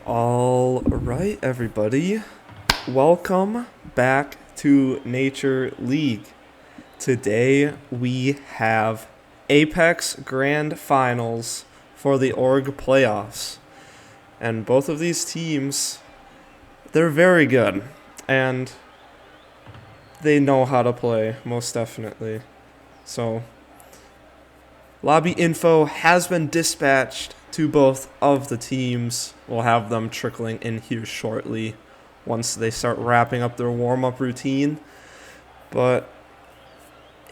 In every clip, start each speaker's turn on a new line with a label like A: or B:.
A: All right, everybody. Welcome back to Nature League. Today we have Apex Grand Finals for the Org Playoffs. And both of these teams, they're very good. And they know how to play, most definitely. So, lobby info has been dispatched to both of the teams. We'll have them trickling in here shortly once they start wrapping up their warm-up routine. But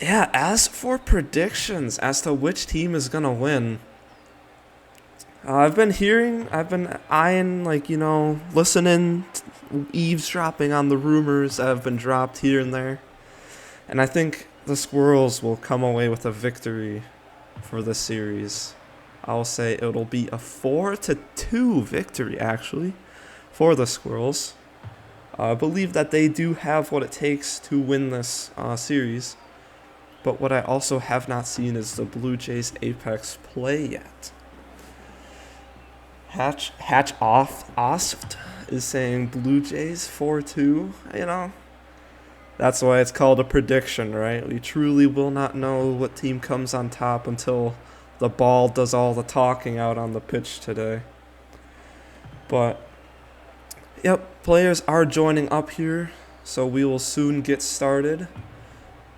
A: yeah, as for predictions as to which team is going to win, I've been eyeing, listening, eavesdropping on the rumors that have been dropped here and there. And I think the Squirrels will come away with a victory for this series. I'll say it'll be a 4-2 victory, actually, for the Squirrels. I believe that they do have what it takes to win this series. But what I also have not seen is the Blue Jays Apex play yet. Hatch Oft is saying Blue Jays 4-2, That's why it's called a prediction, right? We truly will not know what team comes on top until the ball does all the talking out on the pitch today. But, yep, players are joining up here, so we will soon get started.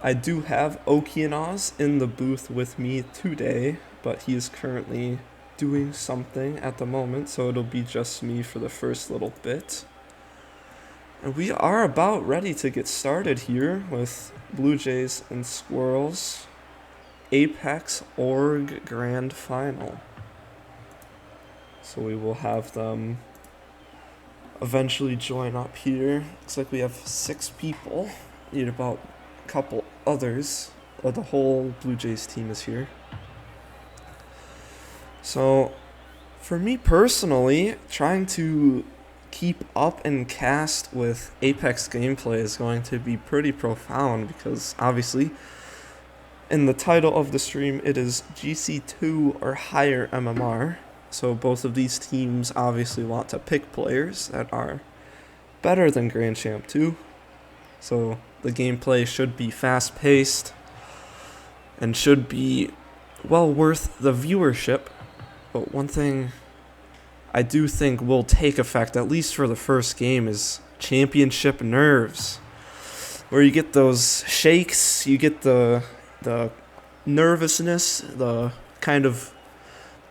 A: I do have Okianoz in the booth with me today, but he is currently doing something at the moment, so it'll be just me for the first little bit. And we are about ready to get started here with Blue Jays and Squirrels. Apex Org Grand Final. So we will have them eventually join up here. Looks like we have 6 people. Need about a couple others. The whole Blue Jays team is here. So for me personally, trying to keep up and cast with Apex gameplay is going to be pretty profound because obviously in the title of the stream it is GC2 or higher MMR, so both of these teams obviously want to pick players that are better than Grand Champ 2, so the gameplay should be fast paced and should be well worth the viewership. But one thing I do think will take effect, at least for the first game, is championship nerves. Where you get those shakes, you get the nervousness, the kind of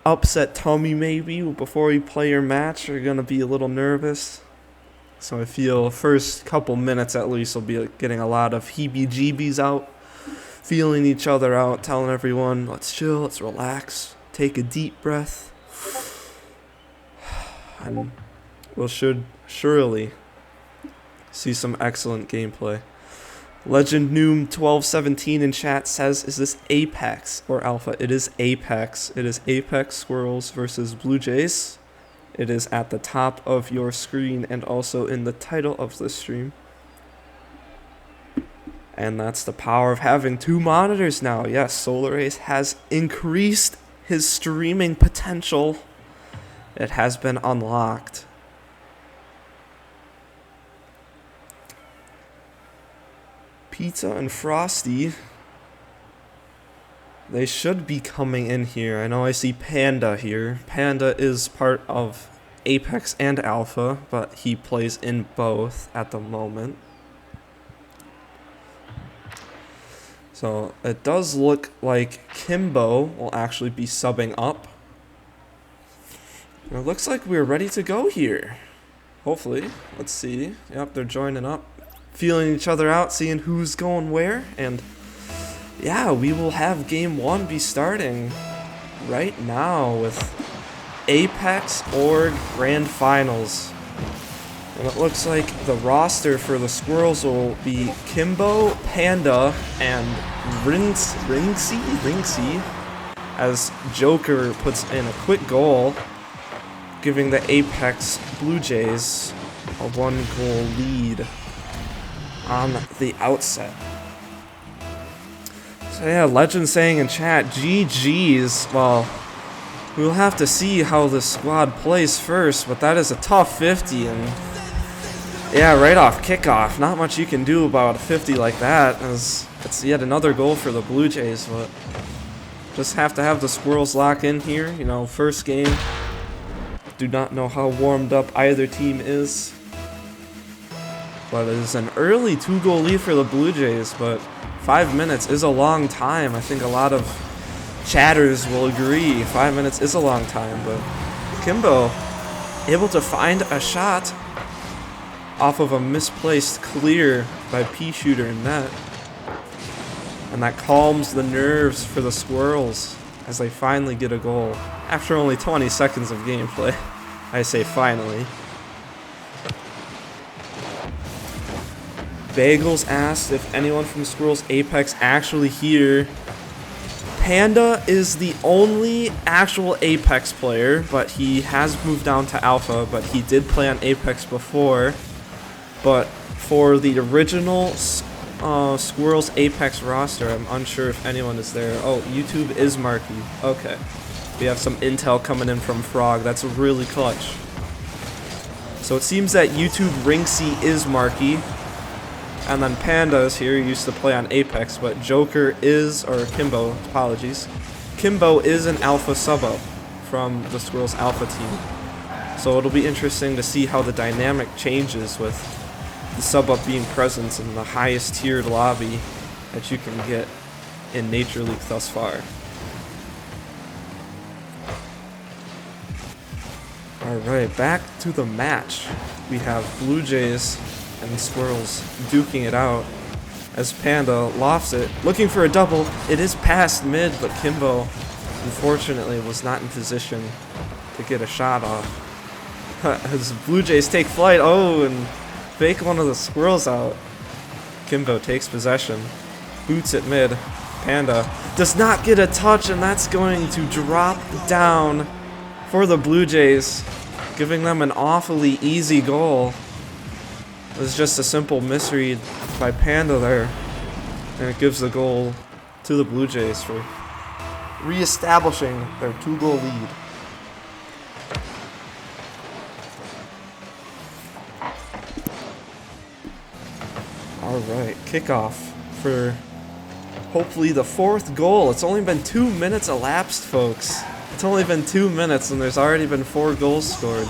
A: upset tummy maybe before you play your match. You're going to be a little nervous. So I feel first couple minutes at least will be getting a lot of heebie-jeebies out, feeling each other out, telling everyone, let's chill, let's relax, take a deep breath. And we should surely see some excellent gameplay. Legend Noom 1217 in chat says, is this Apex or Alpha? It is Apex. It is Apex Squirrels versus Blue Jays. It is at the top of your screen and also in the title of the stream. And that's the power of having 2 monitors now. Yes, Solar Ace has increased his streaming potential. It has been unlocked. Pizza and Frosty, they should be coming in here. I know I see Panda here. Panda is part of Apex and Alpha, but he plays in both at the moment. So it does look like Kimbo will actually be subbing up. And it looks like we're ready to go here. Hopefully. Let's see. Yep, they're joining up. Feeling each other out, seeing who's going where, and yeah, we will have game 1 be starting right now with Apex Org Grand Finals. And it looks like the roster for the Squirrels will be Kimbo, Panda, and Ringsy, as Joker puts in a quick goal, giving the Apex Blue Jays a 1-goal lead on the outset. So yeah, Legend saying in chat, GG's. Well, We'll have to see how this squad plays first, but that is a tough 50, and yeah, right off kickoff, not much you can do about a 50 like that, as it's yet another goal for the Blue Jays, but just have to have the Squirrels lock in here. You know, first game. Do not know how warmed up either team is, but it is an early 2-goal lead for the Blue Jays, but 5 minutes is a long time. I think a lot of chatters will agree 5 minutes is a long time, but Kimbo able to find a shot off of a misplaced clear by P-Shooter in net, and that calms the nerves for the Squirrels as they finally get a goal after only 20 seconds of gameplay. I say finally. Bagels asked if anyone from Squirrels Apex actually here. Panda is the only actual Apex player, but he has moved down to Alpha, but he did play on Apex before. But for the original Squirrels Apex roster, I'm unsure if anyone is there. Oh, YouTube is Marky. Okay. We have some intel coming in from Frog. That's really clutch. So it seems that YouTube Rinksy is Marky. And then Panda is here. He used to play on Apex, but Joker is, or Kimbo, apologies. Kimbo is an Alpha sub-up from the Squirrels Alpha team. So it'll be interesting to see how the dynamic changes with the sub-up being present in the highest tiered lobby that you can get in Nature League thus far. Alright, back to the match. We have Blue Jays and Squirrels duking it out as Panda lofts it, looking for a double. It is past mid, but Kimbo unfortunately was not in position to get a shot off. As Blue Jays take flight, oh, and fake one of the Squirrels out. Kimbo takes possession, boots it mid. Panda does not get a touch, and that's going to drop down for the Blue Jays, giving them an awfully easy goal. It was just a simple misread by Panda there, and it gives the goal to the Blue Jays for re-establishing their 2-goal lead. Alright, kickoff for hopefully the 4th goal. It's only been 2 minutes elapsed, folks. It's only been 2 minutes and there's already been 4 goals scored.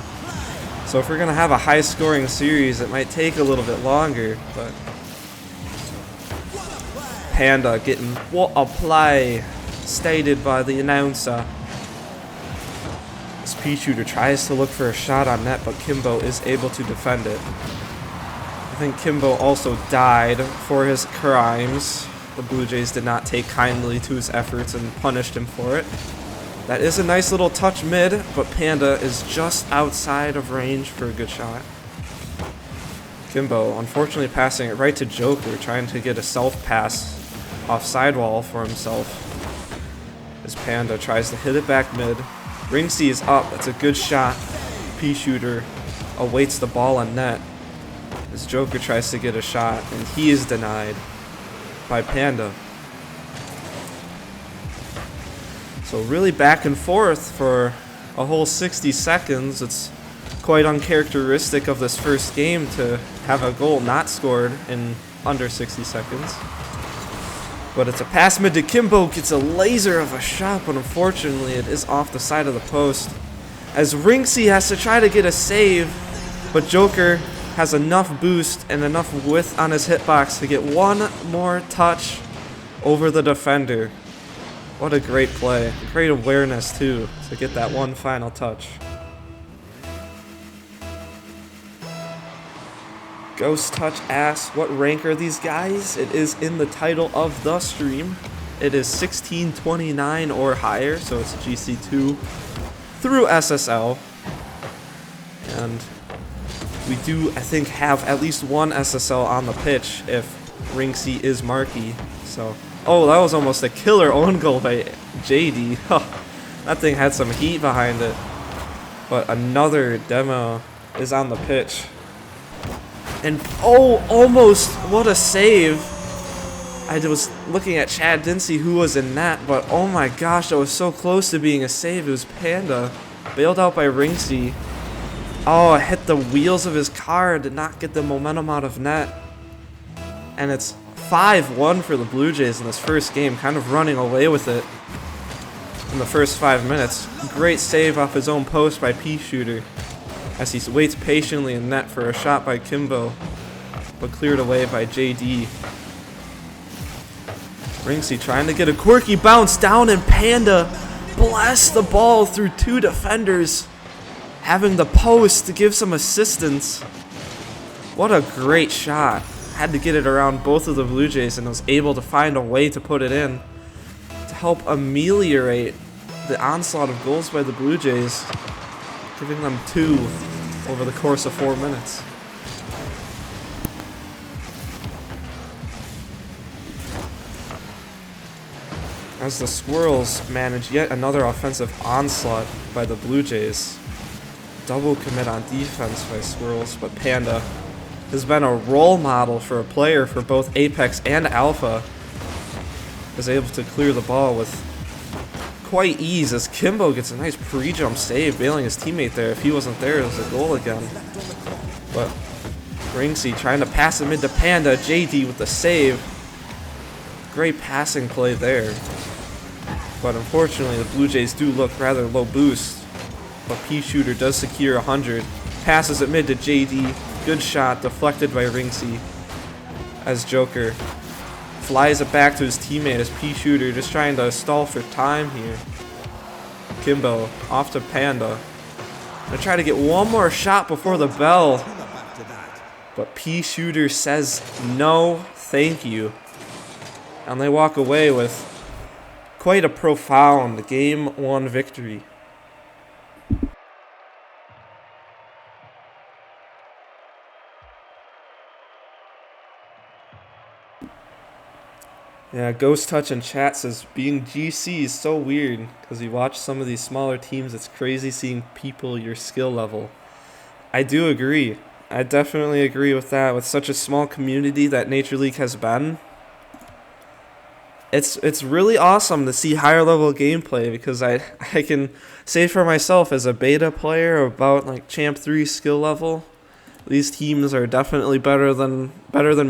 A: So if we're going to have a high-scoring series, it might take a little bit longer, but Panda getting what a play stated by the announcer. This P-Shooter tries to look for a shot on net, but Kimbo is able to defend it. I think Kimbo also died for his crimes. The Blue Jays did not take kindly to his efforts and punished him for it. That is a nice little touch mid, but Panda is just outside of range for a good shot. Kimbo unfortunately passing it right to Joker, trying to get a self-pass off sidewall for himself. As Panda tries to hit it back mid. Rinksy is up, that's a good shot. P-Shooter awaits the ball on net as Joker tries to get a shot, and he is denied by Panda. So really back and forth for a whole 60 seconds. It's quite uncharacteristic of this first game to have a goal not scored in under 60 seconds. But it's a pass mid to Kimbo, gets a laser of a shot, but unfortunately it is off the side of the post. As Rinksy has to try to get a save, but Joker has enough boost and enough width on his hitbox to get one more touch over the defender. What a great play. Great awareness, too, to get that one final touch. Ghost Touch asks, what rank are these guys? It is in the title of the stream. It is 1629 or higher, so it's GC2 through SSL. And we do, I think, have at least one SSL on the pitch if Rinksy is Marky. So, oh, that was almost a killer own goal by JD. That thing had some heat behind it. But another demo is on the pitch. And oh, almost, what a save. I was looking at chat, didn't see who was in net, but oh my gosh, that was so close to being a save. It was Panda, bailed out by Ringsy. Oh, it hit the wheels of his car, did not get the momentum out of net. And it's 5-1 for the Blue Jays in this first game, kind of running away with it in the first 5 minutes. Great save off his own post by Pea Shooter as he waits patiently in net for a shot by Kimbo, but cleared away by JD. Ringsy trying to get a quirky bounce down, and Panda blasts the ball through 2 defenders, having the post to give some assistance. What a great shot. Had to get it around both of the Blue Jays and was able to find a way to put it in to help ameliorate the onslaught of goals by the Blue Jays, giving them 2 over the course of 4 minutes. As the Squirrels manage yet another offensive onslaught by the Blue Jays. Double commit on defense by Squirrels, but Panda has been a role model for a player for both Apex and Alpha. Is able to clear the ball with quite ease as Kimbo gets a nice pre-jump save, bailing his teammate there. If he wasn't there, it was a goal again. But Ringsy trying to pass it mid to Panda, JD with the save. Great passing play there. But unfortunately, the Blue Jays do look rather low boost. But Pea Shooter does secure 100. Passes it mid to JD. Good shot, deflected by Ringsy. As Joker flies it back to his teammate as Pea Shooter just trying to stall for time here. Kimbo off to Panda. Gonna try to get one more shot before the bell. But Pea Shooter says no, thank you. And they walk away with quite a profound Game 1 victory. Yeah, Ghost Touch in chat says being GC is so weird because you watch some of these smaller teams, it's crazy seeing people your skill level. I do agree. I definitely agree with that. With such a small community that Nature League has been, it's really awesome to see higher level gameplay because I can say for myself as a beta player about like Champ 3 skill level, these teams are definitely better than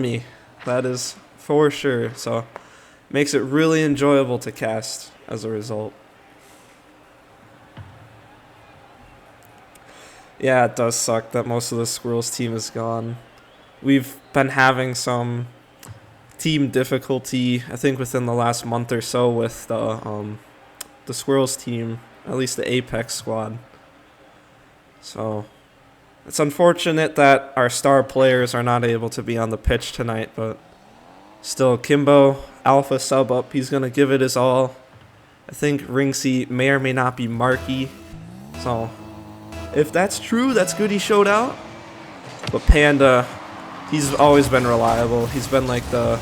A: me. That is for sure. So makes it really enjoyable to cast as a result. Yeah, it does suck that most of the Squirrels team is gone. We've been having some team difficulty, I think, within the last month or so with the Squirrels team, at least the Apex squad. So it's unfortunate that our star players are not able to be on the pitch tonight, but still, Kimbo, Alpha sub up, he's going to give it his all. I think Ringsy may or may not be marky, so if that's true, that's good he showed out. But Panda, he's always been reliable. He's been like the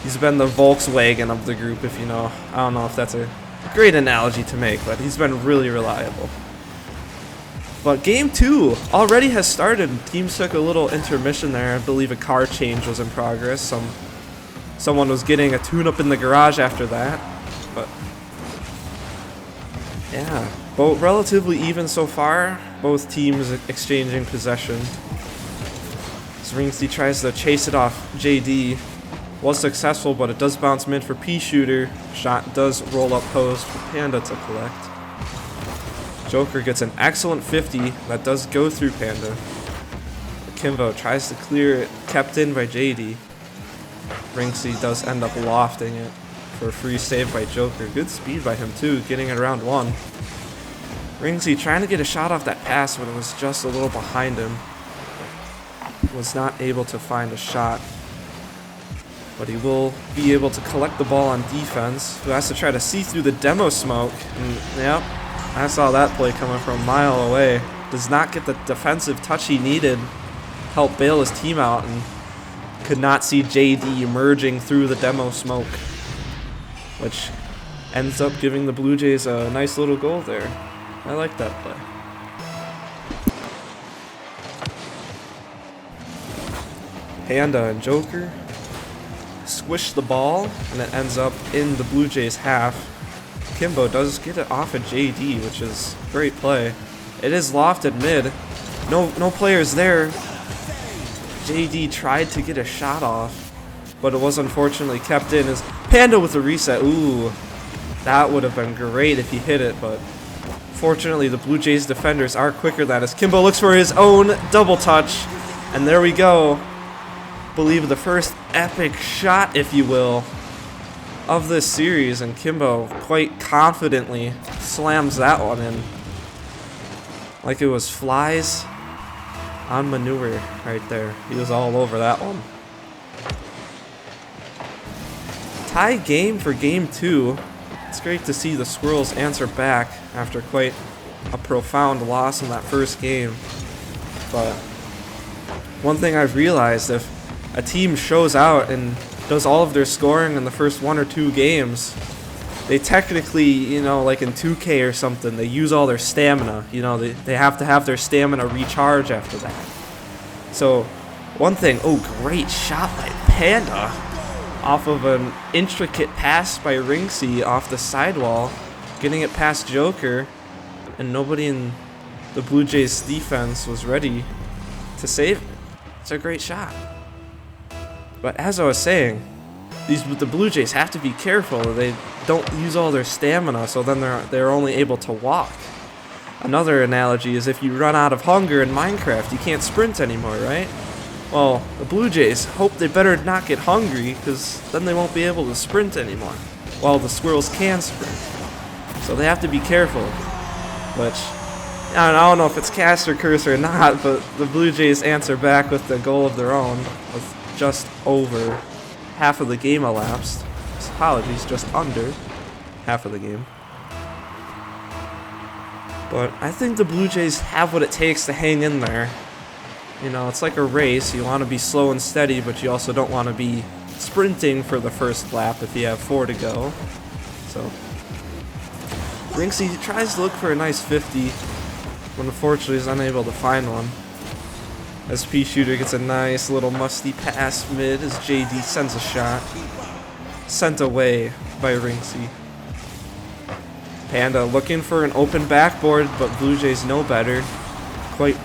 A: Volkswagen of the group, if you know. I don't know if that's a great analogy to make, but he's been really reliable. But Game 2 already has started. Teams took a little intermission there. I believe a car change was in progress. Someone was getting a tune-up in the garage after that. But yeah, both relatively even so far. Both teams exchanging possession. As Ringsy tries to chase it off JD. Was successful, but it does bounce mid for Pea Shooter. Shot does roll up post for Panda to collect. Joker gets an excellent 50 that does go through Panda. Kimbo tries to clear it, kept in by JD. Ringsy does end up lofting it for a free save by Joker. Good speed by him too, getting it around 1. Ringsy trying to get a shot off that pass, but it was just a little behind him. Was not able to find a shot. But he will be able to collect the ball on defense, who has to try to see through the demo smoke. And yep, I saw that play coming from a mile away. Does not get the defensive touch he needed. Help bail his team out, and could not see JD emerging through the demo smoke, which ends up giving the Blue Jays a nice little goal there. I like that play. Panda and Joker squish the ball, and it ends up in the Blue Jays half. Kimbo does get it off of JD, which is great play. It is lofted mid. No players there. JD tried to get a shot off, but it was unfortunately kept in. As Panda with a reset. Ooh, that would have been great if he hit it, but fortunately the Blue Jays defenders are quicker than us. Kimbo looks for his own double touch, and there we go. Believe the first epic shot, if you will, of this series, and Kimbo quite confidently slams that one in like it was flies on manure right there. He was all over that one. Tie game for game 2. It's great to see the Squirrels answer back after quite a profound loss in that first game. But one thing I've realized, if a team shows out and does all of their scoring in the first 1 or 2 games, they technically, you know, like in 2K or something, they use all their stamina. You know, they have to have their stamina recharge after that. So, one thing, oh, great shot by Panda off of an intricate pass by Rinksy off the sidewall, getting it past Joker, and nobody in the Blue Jays defense was ready to save it. It's a great shot. But as I was saying, the Blue Jays have to be careful. They don't use all their stamina, so then they're only able to walk. Another analogy is if you run out of hunger in Minecraft, you can't sprint anymore, right? Well, the Blue Jays hope they better not get hungry, because then they won't be able to sprint anymore, while the Squirrels can sprint. So they have to be careful, which, I don't know if it's cast or curse or not, but the Blue Jays answer back with the goal of their own, with just over half of the game elapsed. Apologies, just under half of the game. But I think the Blue Jays have what it takes to hang in there. You know, it's like a race. You want to be slow and steady, but you also don't want to be sprinting for the first lap if you have 4 to go. So, Rinksy tries to look for a nice 50, but unfortunately is unable to find one. As P Shooter gets a nice little musty pass mid as JD sends a shot. Sent away by Rinksy. Panda looking for an open backboard, but Blue Jays know better. Quite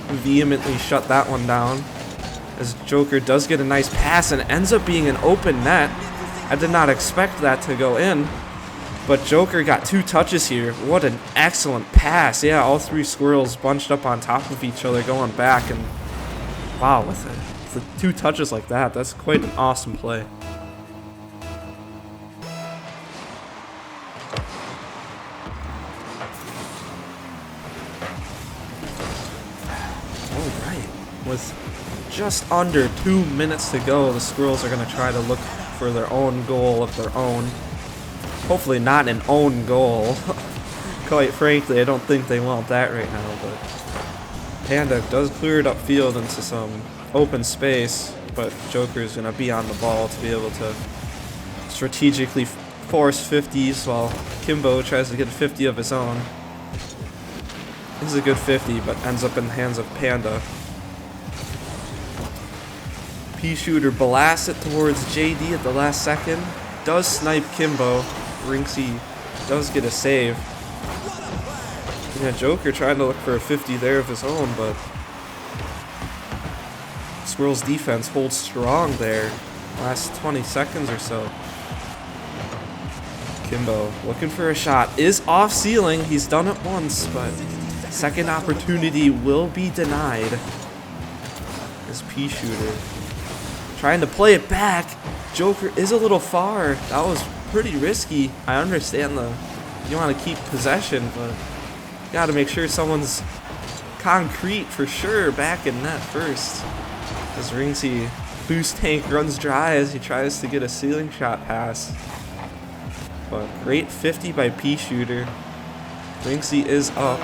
A: vehemently shut that one down. As Joker does get a nice pass and ends up being an open net. I did not expect that to go in, but Joker got 2 touches here. What an excellent pass. Yeah, all 3 Squirrels bunched up on top of each other going back, and wow, with the 2 touches like that, that's quite an awesome play. With just under 2 minutes to go, the Squirrels are going to try to look for their own goal of their own. Hopefully not an own goal. Quite frankly, I don't think they want that right now, but Panda does clear it upfield into some open space, but Joker is going to be on the ball to be able to strategically force 50s while Kimbo tries to get a 50 of his own. This is a good 50, but ends up in the hands of Panda. P Shooter blasts it towards JD at the last second. Does snipe Kimbo. Rinksy does get a save. Yeah, Joker trying to look for a 50 there of his own, but Squirrels defense holds strong there. Last 20 seconds or so. Kimbo looking for a shot. Is off ceiling. He's done it once, but second opportunity will be denied. As P Shooter trying to play it back. Joker is a little far. That was pretty risky. I understand you want to keep possession, but you got to make sure someone's concrete for sure back in net first. As Rinksy boost tank runs dry as he tries to get a ceiling shot pass. But great 50 by P Shooter. Rinksy is up.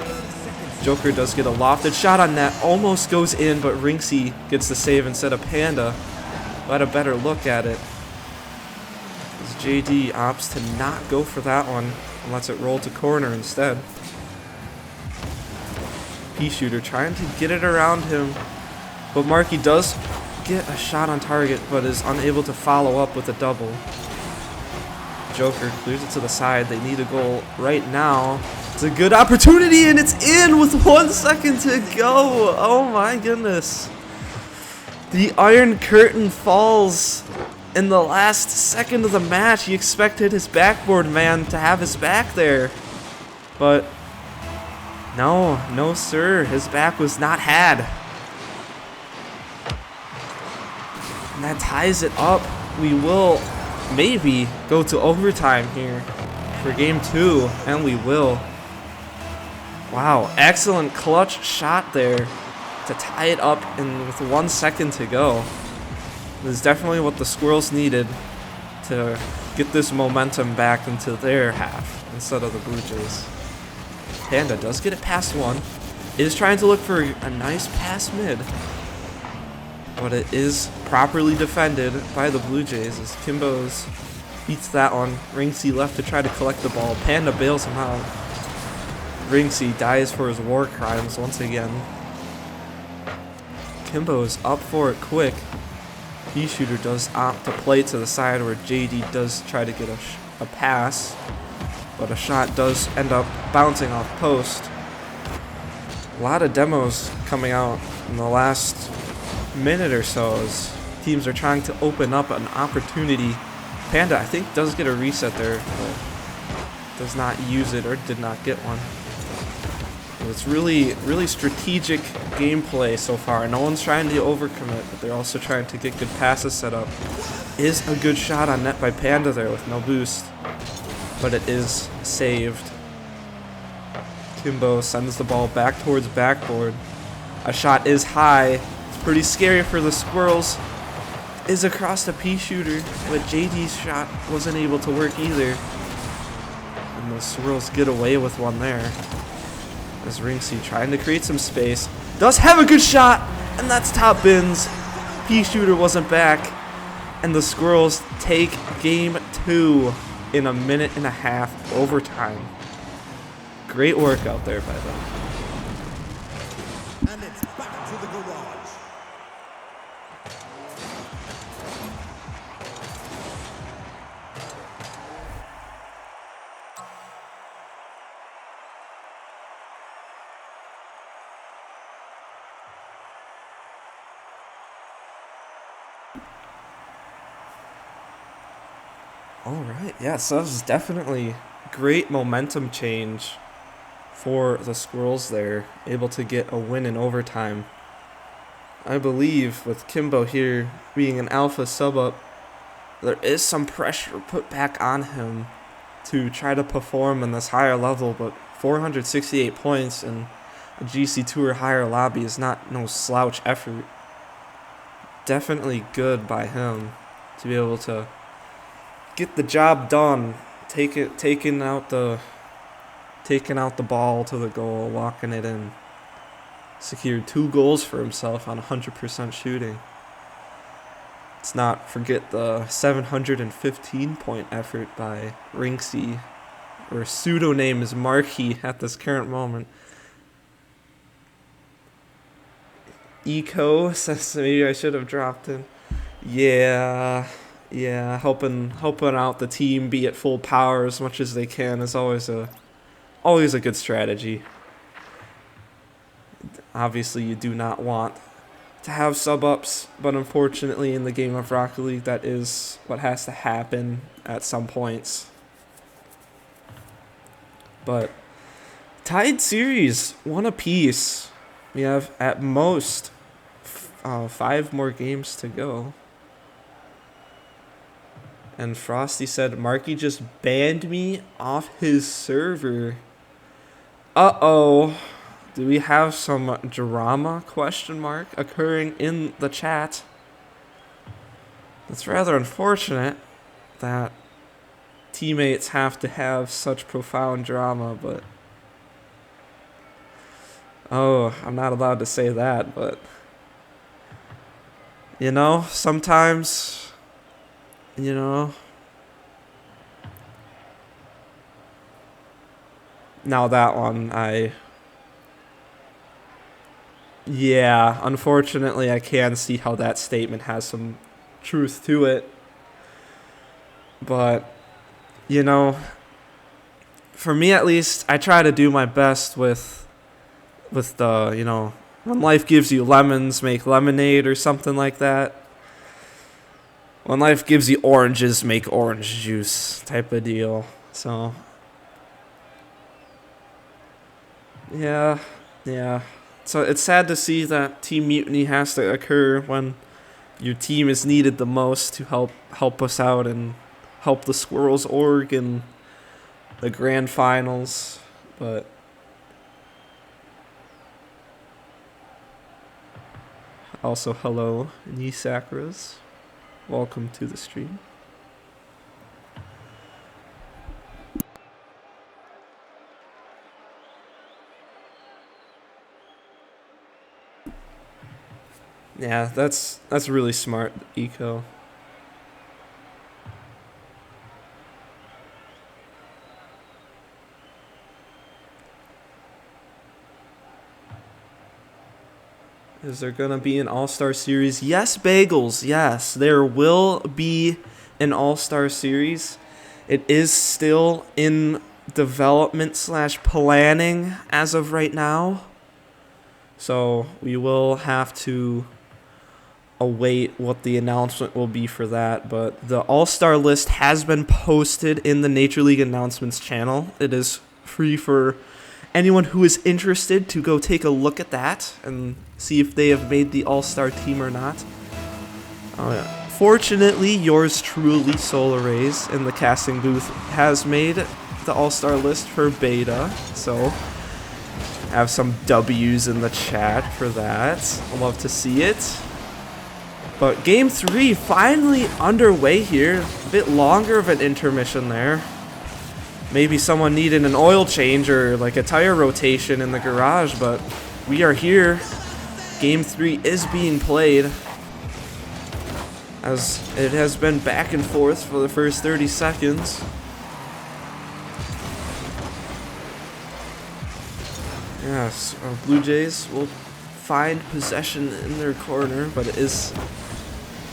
A: Joker does get a lofted shot on net. Almost goes in, but Rinksy gets the save instead of Panda. Let a better look at it. As JD opts to not go for that one and lets it roll to corner instead. P Shooter trying to get it around him, but Markey does get a shot on target, but is unable to follow up with a double. Joker clears it to the side. They need a goal right now. It's a good opportunity, and it's in with 1 second to go. Oh my goodness. The Iron Curtain falls in the last second of the match. He expected his backboard man to have his back there. But no sir. His back was not had. And that ties it up. We will maybe go to overtime here for game 2, and we will. Wow, excellent clutch shot there to tie it up with 1 second to go. This is definitely what the Squirrels needed to get this momentum back into their half instead of the Blue Jays. Panda does get it past one. Is trying to look for a nice pass mid, but it is properly defended by the Blue Jays as Kimbo's beats that one. Ringsey left to try to collect the ball. Panda bails him out. Ringsey dies for his war crimes once again. Kimbo is up for it quick. P-Shooter does opt to play to the side where JD does try to get a pass, but a shot does end up bouncing off post. A lot of demos coming out in the last minute or so as teams are trying to open up an opportunity. Panda, I think, does get a reset there, but does not use it or did not get one. It's really strategic gameplay so far. No one's trying to overcommit, but they're also trying to get good passes set up. Is a good shot on net by Panda there with no boost, but it is saved. Kimbo sends the ball back towards backboard. A shot is high. It's pretty scary for the Squirrels. Is across the P-Shooter, but JD's shot wasn't able to work either. And the Squirrels get away with one there. As Ringsey trying to create some space. Does have a good shot, and that's top bins. P-Shooter wasn't back, and the Squirrels take game 2 in a minute and a half overtime. Great work out there by them.
B: And it's back to the garage.
A: Alright, yeah, so this is definitely great momentum change for the Squirrels there, able to get a win in overtime. I believe with Kimbo here being an alpha sub-up, there is some pressure put back on him to try to perform in this higher level, but 468 points in a GC Tour higher lobby is not no slouch effort. Definitely good by him to be able to get the job done, taking out the ball to the goal, walking it in. Secured 2 goals for himself on 100% shooting. Let's not forget the 715 point effort by Ringsey, or pseudonym is Markey at this current moment. Eco says maybe I should have dropped in. Yeah, helping out the team be at full power as much as they can is always a good strategy. Obviously, you do not want to have sub-ups, but unfortunately in the game of Rocket League, that is what has to happen at some points. But tied series, 1 apiece. We have at most 5 more games to go. And Frosty said, Marky just banned me off his server. Uh-oh. Do we have some drama, question mark, occurring in the chat? It's rather unfortunate that teammates have to have such profound drama, but... Oh, I'm not allowed to say that, but... You know, sometimes... You know, now that one, Yeah, unfortunately, I can see how that statement has some truth to it. But, you know, for me at least, I try to do my best with the, when life gives you lemons, make lemonade or something like that. When life gives you oranges, make orange juice type of deal. So, yeah. So it's sad to see that team mutiny has to occur when your team is needed the most to help us out and help the Squirrels org in the grand finals. But also, hello, Knee Sakras. Welcome to the stream. Yeah, that's really smart, Eco. Is there gonna be an All-Star Series? Yes, Bagels. Yes, there will be an All-Star Series. It is still in development / planning as of right now. So we will have to await what the announcement will be for that. But the All-Star list has been posted in the Nature League announcements channel. It is free for anyone who is interested to go take a look at that and see if they have made the All-Star team or not. Oh yeah. Fortunately, yours truly, Solar Rays, in the casting booth has made the All-Star list for beta, so have some W's in the chat for that. I'd love to see it. But Game 3 finally underway here. A bit longer of an intermission there. Maybe someone needed an oil change or like a tire rotation in the garage, but we are here. Game 3 is being played, as it has been back and forth for the first 30 seconds. Yes, Blue Jays will find possession in their corner, but it is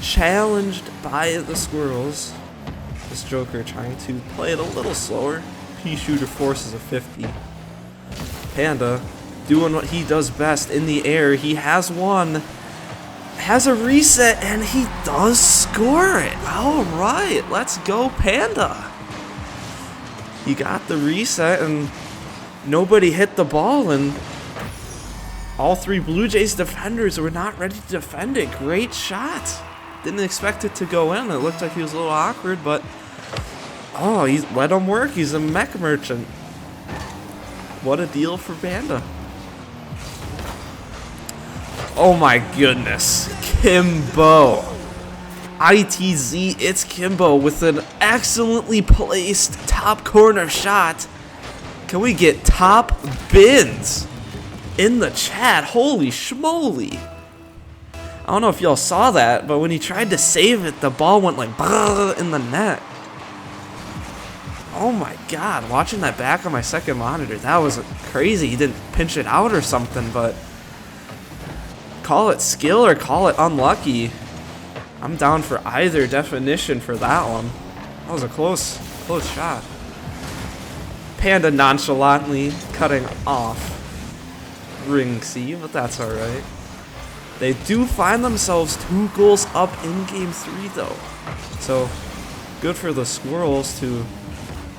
A: challenged by the Squirrels. This Joker trying to play it a little slower. P-Shooter forces a 50. Panda doing what he does best in the air. He has one. Has a reset, and he does score it. All right, let's go, Panda. He got the reset, and nobody hit the ball, and all three Blue Jays defenders were not ready to defend it. Great shot. Didn't expect it to go in. It looked like he was a little awkward, but oh, he let him work. He's a mech merchant. What a deal for Panda. Oh my goodness. Kimbo. ITZ, it's Kimbo with an excellently placed top corner shot. Can we get top bins in the chat? Holy schmoly. I don't know if y'all saw that, but when he tried to save it, the ball went like in the net. Oh my god, watching that back on my second monitor, that was crazy. He didn't pinch it out or something, but call it skill or call it unlucky. I'm down for either definition for that one. That was a close shot. Panda nonchalantly cutting off Ring C, but that's alright. They do find themselves 2 goals up in Game 3 though. So good for the Squirrels to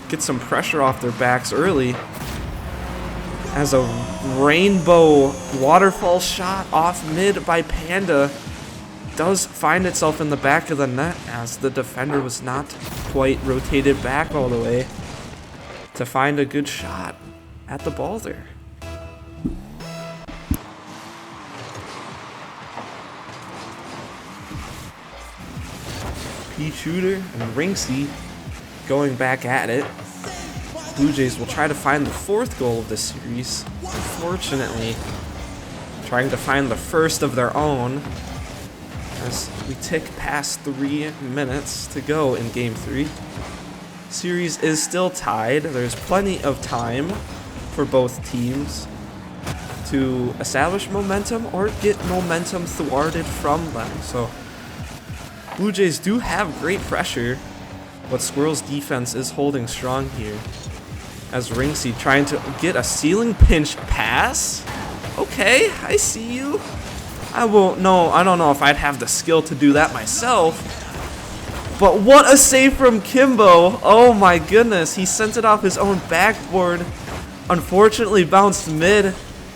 A: get some pressure off their backs early, as a rainbow waterfall shot off mid by Panda does find itself in the back of the net, as the defender was not quite rotated back all the way to find a good shot at the ball there. P-Shooter and Rinksy going back at it. Blue Jays will try to find the 4th goal of this series. Unfortunately, trying to find the first of their own, as we tick past 3 minutes to go in Game 3. Series is still tied. There's plenty of time for both teams. to establish momentum or get momentum thwarted from them. So Blue Jays do have great pressure, but Squirrels' defense is holding strong here. As Ringsey trying to get a ceiling pinch pass. Okay, I see you. I don't know if I'd have the skill to do that myself. But what a save from Kimbo. Oh my goodness, he sent it off his own backboard. Unfortunately bounced mid,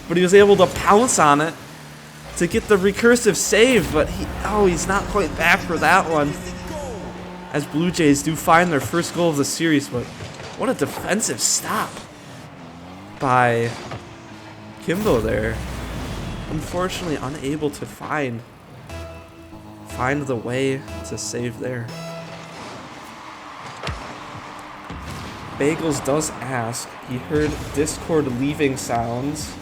A: but he was able to pounce on it to get the recursive save, but he's not quite back for that one. As Blue Jays do find their first goal of the series, but what a defensive stop by Kimbo there. Unfortunately unable to find the way to save there. Bagels does ask, he heard Discord leaving sounds,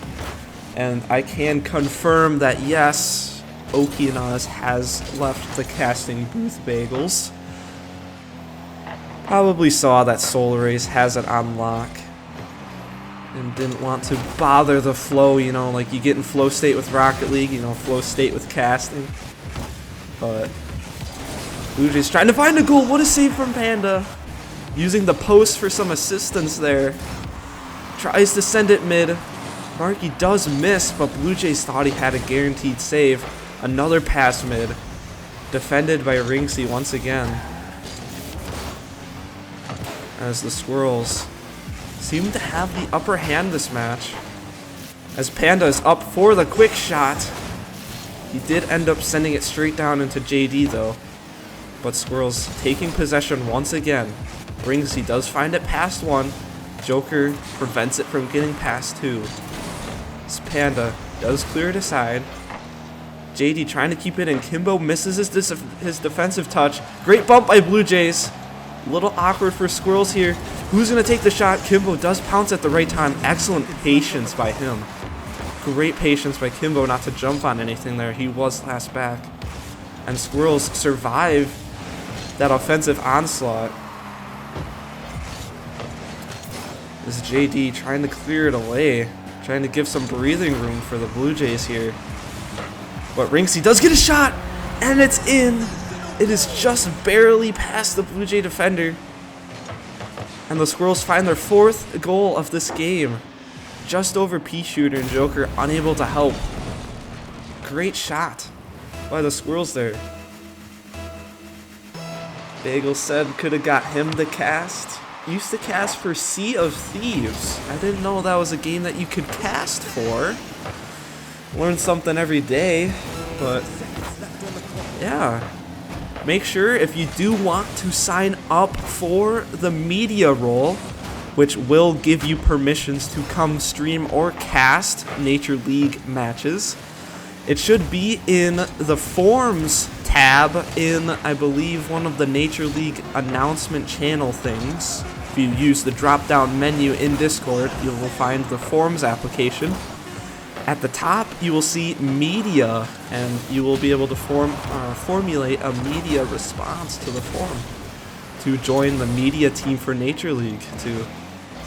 A: and I can confirm that yes, Okianas has left the casting booth, Bagels. Probably saw that Solar Race has it on lock and didn't want to bother the flow, you know, like you get in flow state with Rocket League, you know, flow state with casting. But Blue Jays trying to find a goal. What a save from Panda. Using the post for some assistance there. Tries to send it mid. Markey does miss, but Blue Jays thought he had a guaranteed save. Another pass mid. Defended by Ringsey once again. As the Squirrels seem to have the upper hand this match. As Panda is up for the quick shot. He did end up sending it straight down into JD though. But Squirrels taking possession once again. Ringsey does find it past one. Joker prevents it from getting past two. As Panda does clear it aside. JD trying to keep it in. Kimbo misses his defensive touch. Great bump by Blue Jays. A little awkward for Squirrels here. Who's going to take the shot? Kimbo does pounce at the right time. Excellent patience by him. Great patience by Kimbo not to jump on anything there. He was last back. And Squirrels survive that offensive onslaught. This is JD trying to clear it away. Trying to give some breathing room for the Blue Jays here. But Ringsey does get a shot. And it's in. It is just barely past the Blue Jay defender. And the Squirrels find their fourth goal of this game. Just over P-Shooter and Joker unable to help. Great shot by the Squirrels there. Bagel said could have got him the cast. Used to cast for Sea of Thieves. I didn't know that was a game that you could cast for. Learn something every day, but yeah. Make sure if you do want to sign up for the media role, which will give you permissions to come stream or cast Nature League matches, it should be in the forms tab in, I believe, one of the Nature League announcement channel things. If you use the drop down menu in Discord, you will find the forms application. At the top, you will see media, and you will be able to formulate a media response to the form to join the media team for Nature League, to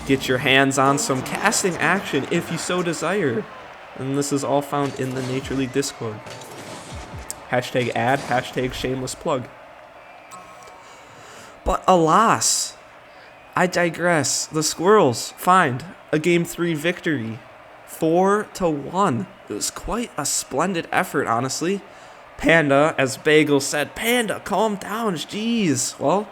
A: get your hands on some casting action if you so desire. And this is all found in the Nature League Discord. Hashtag ad, hashtag shameless plug. But alas, I digress. The Squirrels find a Game 3 victory. 4-1. It was quite a splendid effort, honestly. Panda, as Bagel said, Panda, calm down, jeez. Well,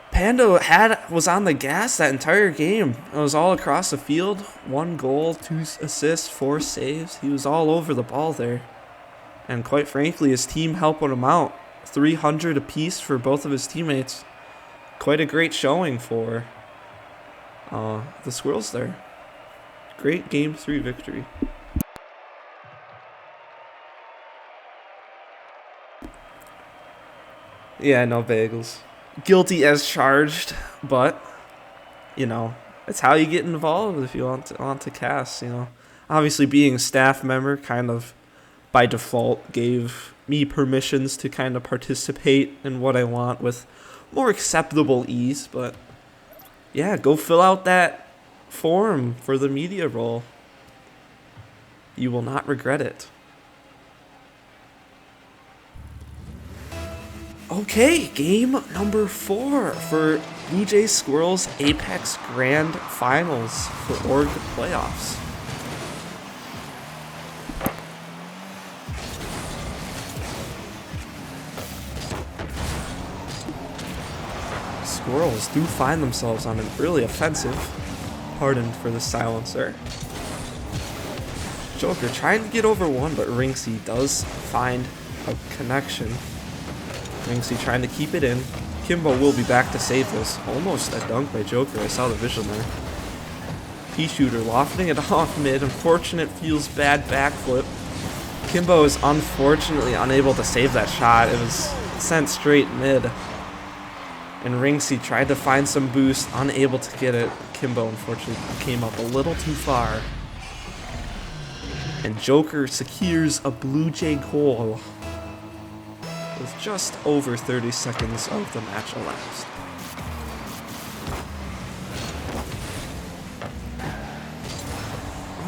A: Panda was on the gas that entire game. It was all across the field. 1 goal, 2 assists, 4 saves. He was all over the ball there. And quite frankly, his team helped him out. 300 apiece for both of his teammates. Quite a great showing for the Squirrels there. Great Game 3 victory. Yeah, no Bagels. Guilty as charged, but, you know, it's how you get involved if you want to cast, you know. Obviously, being a staff member kind of, by default, gave me permissions to kind of participate in what I want with more acceptable ease, but, yeah, go fill out that form for the media role. You will not regret it. Okay, game number 4 for Blue Jays Squirrels Apex Grand Finals for Org Playoffs. Squirrels do find themselves on an early offensive. Pardon for the silencer. Joker trying to get over one, but Rinksy does find a connection. Rinksy trying to keep it in. Kimbo will be back to save this. Almost a dunk by Joker. I saw the vision there. P-Shooter lofting it off mid. Unfortunate feels bad backflip. Kimbo is unfortunately unable to save that shot. It was sent straight mid. And Rinksy tried to find some boost, unable to get it. Kimbo unfortunately came up a little too far. And Joker secures a Blue Jay goal with just over 30 seconds of the match elapsed.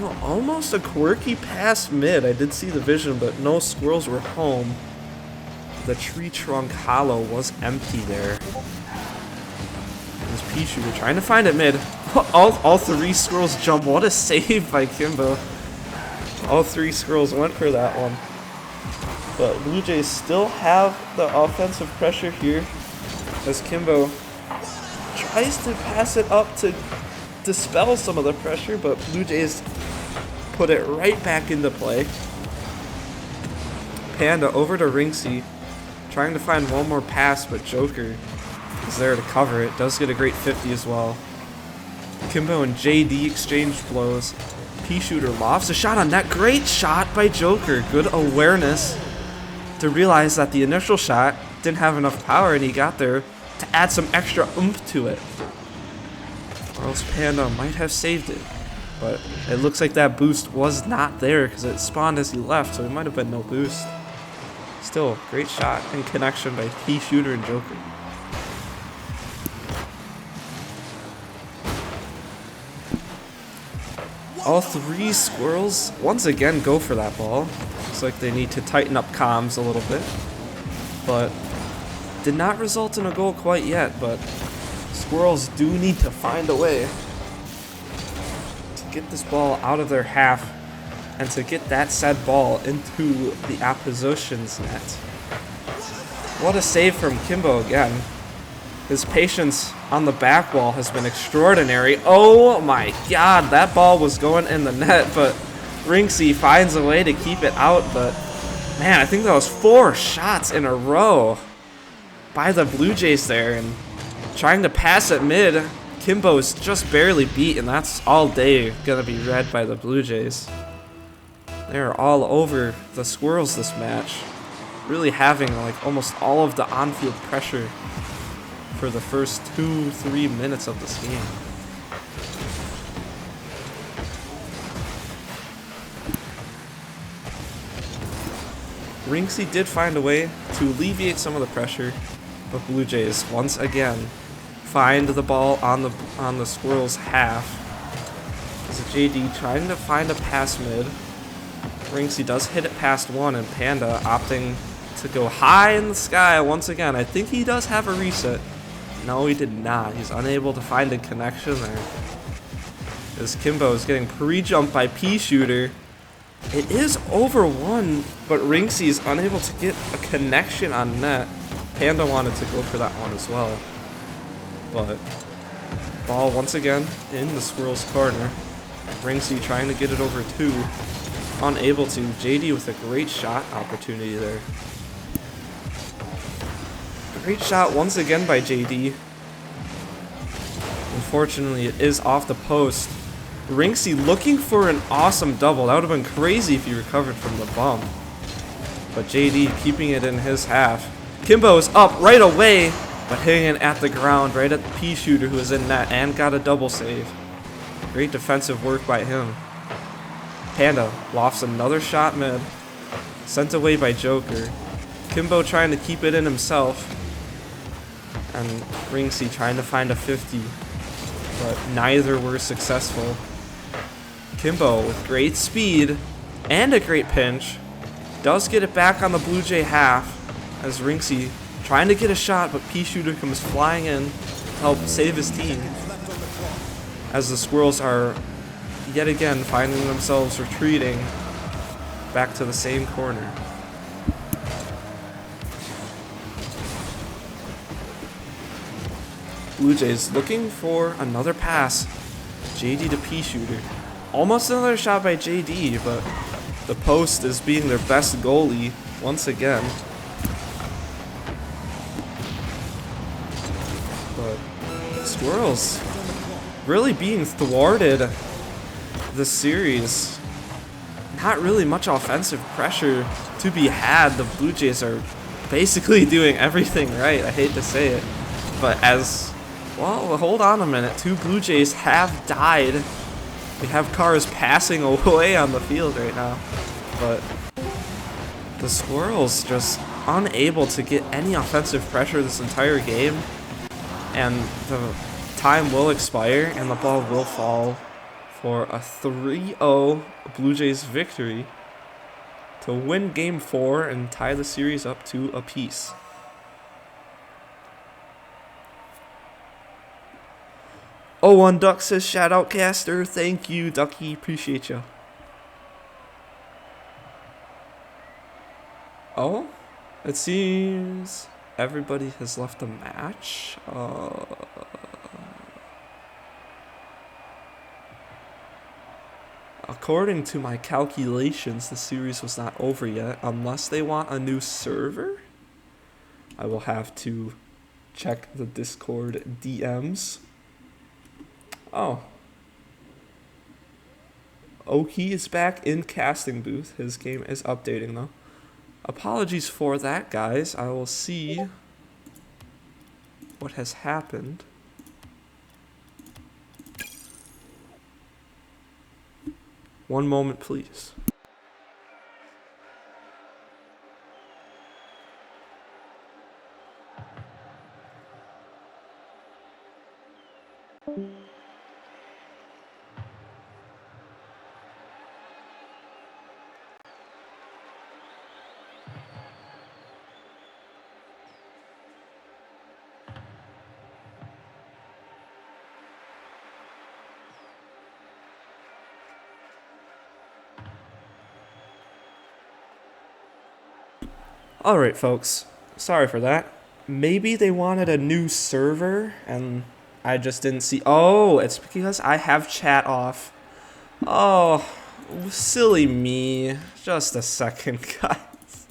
A: Oh, almost a quirky pass mid. I did see the vision, but no squirrels were home. The tree trunk hollow was empty there. There's P-Shooter trying to find it mid. All 3 squirrels jump. What a save by Kimbo. All 3 squirrels went for that one. But Blue Jays still have the offensive pressure here as Kimbo tries to pass it up to dispel some of the pressure, but Blue Jays put it right back into play. Panda over to Rinksy, trying to find one more pass, but Joker is there to cover it. Does get a great 50 as well. Kimbo and JD exchange blows. P-Shooter lofts a shot on net. Great shot by Joker. Good awareness to realize that the initial shot didn't have enough power and he got there to add some extra oomph to it. Or else Panda might have saved it. But it looks like that boost was not there because it spawned as he left, so it might have been no boost. Still, great shot and connection by P-Shooter and Joker. All 3 squirrels once again go for that ball. Looks like they need to tighten up comms a little bit. But did not result in a goal quite yet, but squirrels do need to find a way to get this ball out of their half and to get that said ball into the opposition's net. What a save from Kimbo again. His patience on the back wall has been extraordinary. Oh my god, that ball was going in the net, but Rinksy finds a way to keep it out. But man, I think that was 4 shots in a row by the Blue Jays there, and trying to pass it mid. Kimbo's just barely beat, and that's all day gonna be read by the Blue Jays. They're all over the Squirrels this match, really having like almost all of the on-field pressure for the first 2-3 minutes of this game. Rinksy did find a way to alleviate some of the pressure, but Blue Jays once again find the ball on the Squirrels' half. As JD trying to find a pass mid. Rinksy does hit it past one, and Panda opting to go high in the sky once again. I think he does have a reset. No, he did not. He's unable to find a connection there. As Kimbo is getting pre-jumped by P-Shooter. It is over 1, but Rinksy is unable to get a connection on net. Panda wanted to go for that one as well. But ball once again in the Squirrels' corner. Rinksy trying to get it over 2. Unable to. JD with a great shot opportunity there. Great shot once again by JD. Unfortunately, it is off the post. Rinksy looking for an awesome double. That would have been crazy if he recovered from the bump. But JD keeping it in his half. Kimbo is up right away, but hitting it at the ground, right at the P-Shooter who is in net and got a double save. Great defensive work by him. Panda lofts another shot mid. Sent away by Joker. Kimbo trying to keep it in himself. And Rinksy trying to find a 50. But neither were successful. Kimbo with great speed And a great pinch. Does get it back on the Blue Jay half as Rinksy trying to get a shot, but P-Shooter comes flying in to help save his team. As the Squirrels are yet again finding themselves retreating back to the same corner. Blue Jays looking for another pass. JD to P-Shooter. Almost another shot by JD, but the post is being their best goalie once again. But Squirrels really being thwarted this series. Not really much offensive pressure to be had. The Blue Jays are basically doing everything right. I hate to say it. But as, well, hold on a minute. 2 Blue Jays have died. We have cars passing away on the field right now. But the Squirrels just unable to get any offensive pressure this entire game. And the time will expire and the ball will fall for a 3-0 Blue Jays victory to win Game 4 and tie the series up to apiece. Oh, Duck says, shout out Caster. Thank you, Ducky. Appreciate you. Oh, it seems everybody has left the match. According to my calculations, the series was not over yet, unless they want a new server. I will have to check the Discord DMs. Oh. Oki is back in casting booth. His game is updating though. Apologies for that, guys. I will see what has happened. One moment, please. Alright, folks. Sorry for that. Maybe they wanted a new server, and I just didn't see... Oh, it's because I have chat off. Oh, silly me. Just a second, guys.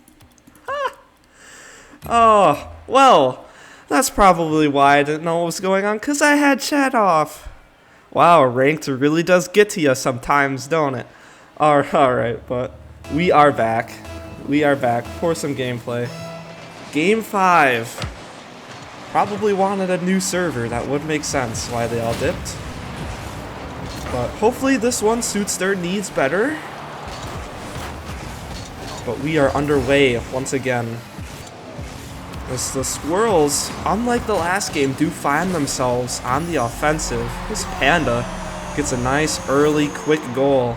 A: Oh, well, that's probably why I didn't know what was going on, because I had chat off. Wow, ranked really does get to you sometimes, don't it? Alright, but we are back. We are back for some gameplay. Game 5. Probably wanted a new server. That would make sense why they all dipped. But hopefully this one suits their needs better. But we are underway once again. As the Squirrels, unlike the last game, do find themselves on the offensive. This Panda gets a nice early quick goal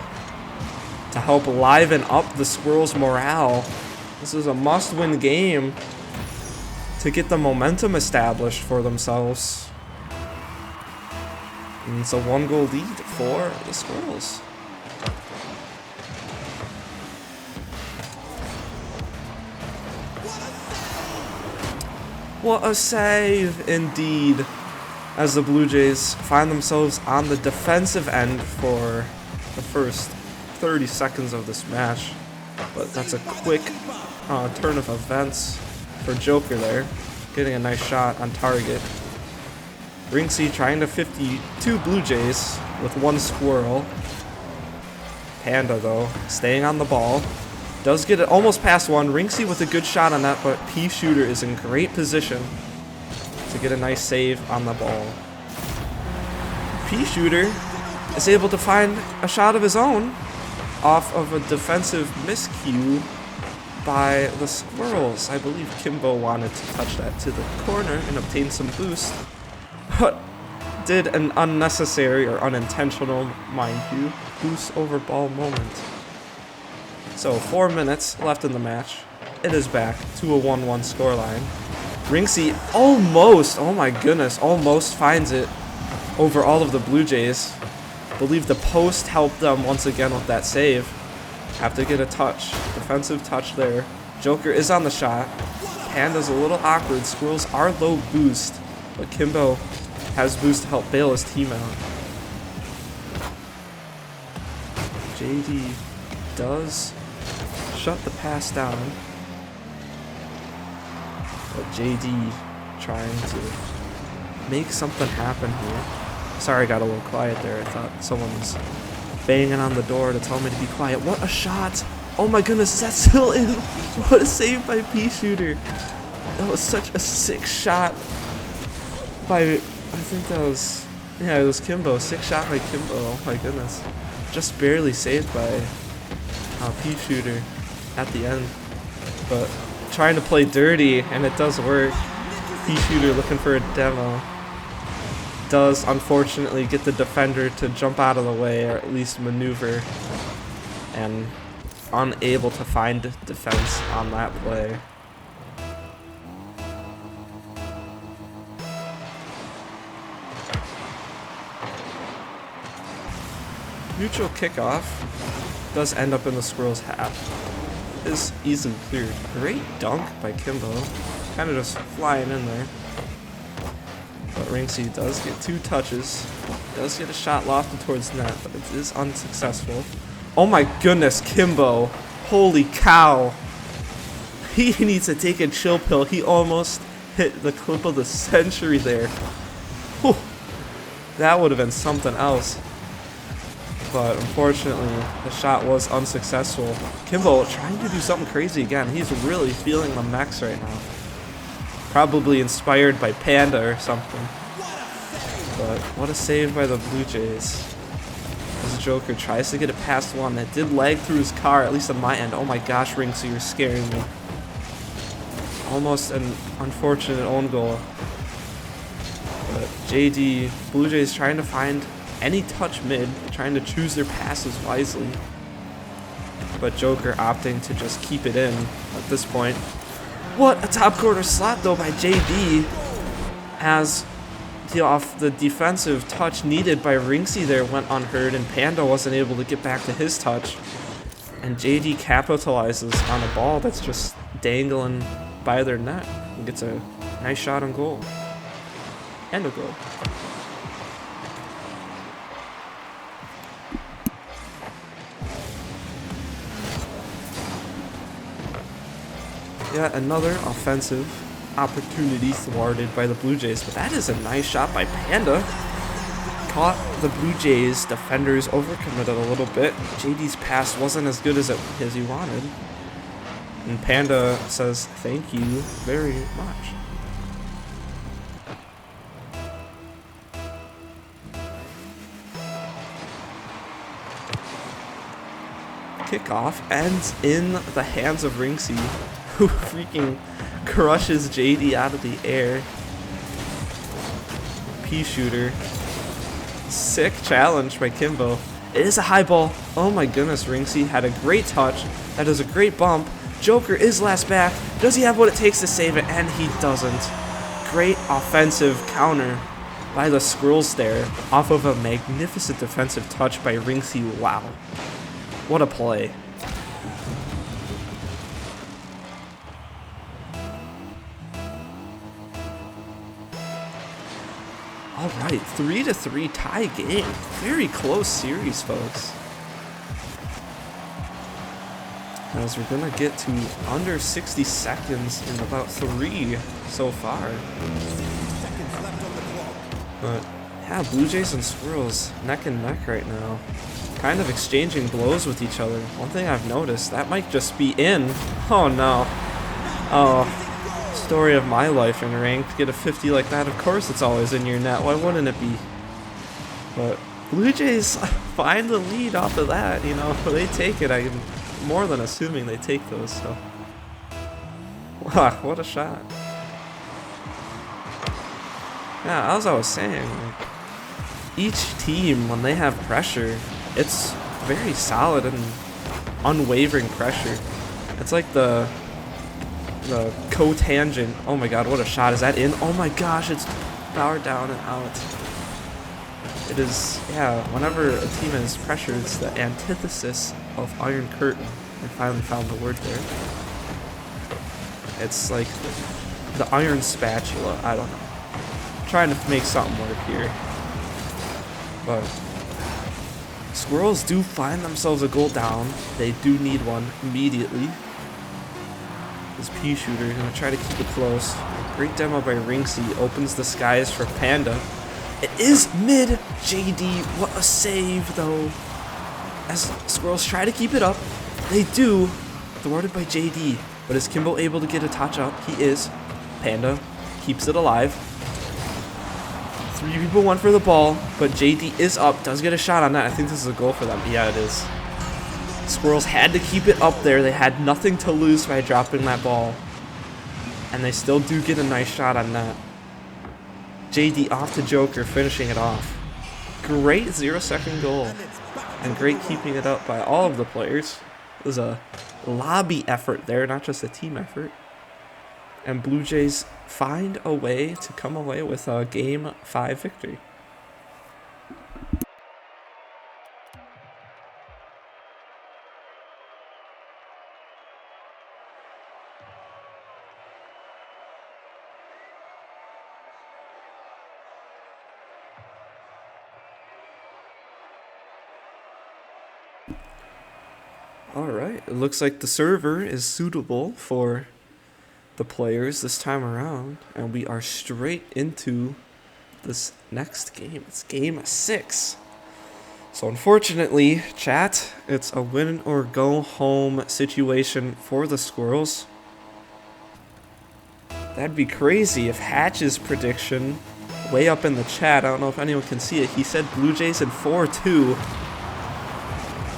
A: to help liven up the Squirrels' morale. This is a must-win game to get the momentum established for themselves. And it's a 1-goal lead for the Squirrels. What a save, indeed, as the Blue Jays find themselves on the defensive end for the first 30 seconds of this match. But that's a quick turn of events for Joker there, getting a nice shot on target. Rinksy trying to 52 Blue Jays with 1 Squirrel. Panda, though, staying on the ball. Does get it almost past 1. Rinksy with a good shot on that, but P-Shooter is in great position to get a nice save on the ball. P-Shooter is able to find a shot of his own off of a defensive miscue by the Squirrels. I believe Kimbo wanted to touch that to the corner and obtain some boost, but did an unnecessary or unintentional, mind you, boost over ball moment. So 4 minutes left in the match. It is back to a 1-1 scoreline. Rinksey almost, oh my goodness, almost finds it over all of the Blue Jays. Believe the post helped them once again with that save. Have to get a touch, defensive touch there. Joker is on the shot. Panda's a little awkward. Squirrels are low boost, but Kimbo has boost to help bail his team out. JD does shut the pass down, but JD trying to make something happen here. Sorry, I got a little quiet there. I thought someone was banging on the door to tell me to be quiet. What a shot! Oh my goodness, is that still in? What a save by P Shooter. That was such a sick shot by, I think that was, yeah, it was Kimbo. Sick shot by Kimbo. Oh my goodness. Just barely saved by P Shooter at the end. But trying to play dirty, and it does work. P Shooter looking for a demo. Does unfortunately get the defender to jump out of the way, or at least maneuver, and unable to find defense on that play. Neutral kickoff does end up in the Squirrels' half. Is easily cleared. Great dunk by Kimbo. Kind of just flying in there. But Rinksey does get 2 touches. Does get a shot lofted towards net, but it is unsuccessful. Oh my goodness, Kimbo. Holy cow. He needs to take a chill pill. He almost hit the clip of the century there. Whew. That would have been something else. But unfortunately, the shot was unsuccessful. Kimbo trying to do something crazy again. He's really feeling the mechs right now. Probably inspired by Panda or something. But what a save by the Blue Jays. As Joker tries to get it past one. That did lag through his car, at least on my end. Oh my gosh, Rinksey, you're scaring me. Almost an unfortunate own goal. But JD, Blue Jays trying to find any touch mid, trying to choose their passes wisely. But Joker opting to just keep it in at this point. What a top corner slot though by JD, as the defensive touch needed by Rinksey there went unheard, and Panda wasn't able to get back to his touch. And JD capitalizes on a ball that's just dangling by their net and gets a nice shot on goal. And a goal. Yet another offensive opportunity thwarted by the Blue Jays, but that is a nice shot by Panda. Caught the Blue Jays defenders overcommitted a little bit. JD's pass wasn't as good as he wanted. And Panda says thank you very much. Kickoff ends in the hands of Rinksey, who freaking crushes JD out of the air. P Shooter. Sick challenge by Kimbo. It is a high ball. Oh my goodness, Rinksey had a great touch. That is a great bump. Joker is last back. Does he have what it takes to save it? And he doesn't. Great offensive counter by the Squirrels there, off of a magnificent defensive touch by Rinksey. Wow. What a play. Alright, 3-3 tie game. Very close series, folks. As we're gonna get to under 60 seconds in about 3 so far. But yeah, Blue Jays and Squirrels neck and neck right now. Kind of exchanging blows with each other. One thing I've noticed, that might just be in. Oh no. Oh. Story of my life in ranked. Get a 50 like that, of course it's always in your net. Why wouldn't it be? But Blue Jays find the lead off of that, you know. They take it. I'm more than assuming they take those, so. Wow, what a shot. Yeah, as I was saying, like, each team, when they have pressure, it's very solid and unwavering pressure. It's like the cotangent. Oh my god, what a shot. Is that in? Oh my gosh, it's powered down and out. It is, yeah, whenever a team is pressured, it's the antithesis of Iron Curtain. I finally found the word there. It's like the iron spatula. I don't know. I'm trying to make something work here. But Squirrels do find themselves a goal down. They do need one immediately. This pea shooter is going to try to keep it close. Great demo by Rinksy. Opens the skies for Panda. It is mid. JD, what a save though. As Squirrels try to keep it up. They do. Thwarted by JD. But is Kimbo able to get a touch up? He is. Panda keeps it alive. 3 people went for the ball, but JD is up. Does get a shot on that. I think this is a goal for them. Yeah, it is. Squirrels had to keep it up there. They had nothing to lose by dropping that ball. And they still do get a nice shot on that. JD off to Joker, finishing it off. Great 0-second goal. And great keeping it up by all of the players. It was a lobby effort there, not just a team effort. And Blue Jays find a way to come away with a Game 5 victory. Alright, it looks like the server is suitable for the players this time around, and we are straight into this next game. It's game 6. So unfortunately, chat, it's a win or go home situation for the Squirrels. That'd be crazy if Hatch's prediction, way up in the chat, I don't know if anyone can see it, he said Blue Jays in 4-2.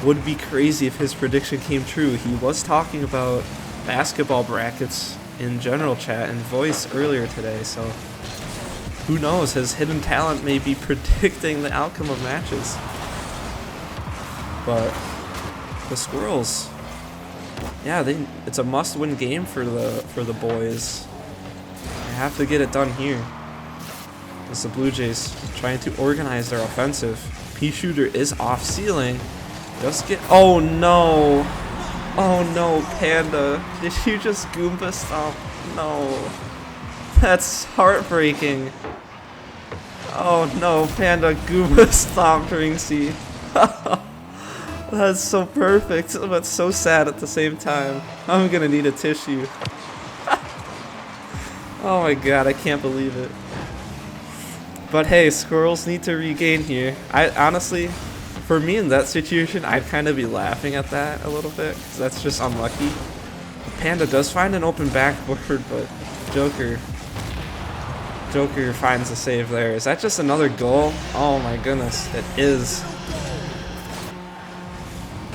A: Would be crazy if his prediction came true. He was talking about basketball brackets in general chat and voice earlier today, so who knows, his hidden talent may be predicting the outcome of matches. But the Squirrels, yeah, it's a must-win game for the boys. They have to get it done here. As the Blue Jays trying to organize their offensive. Pea shooter is off ceiling. Just get. Oh no! Oh no, Panda! Did you just Goomba stomp? No. That's heartbreaking. Oh no, Panda Goomba stomped Rinksy. That's so perfect, but so sad at the same time. I'm gonna need a tissue. Oh my god, I can't believe it. But hey, Squirrels need to regain here. I honestly, for me in that situation, I'd kind of be laughing at that a little bit, because that's just unlucky. Panda does find an open backboard, but Joker finds a save there. Is that just another goal? Oh my goodness, it is.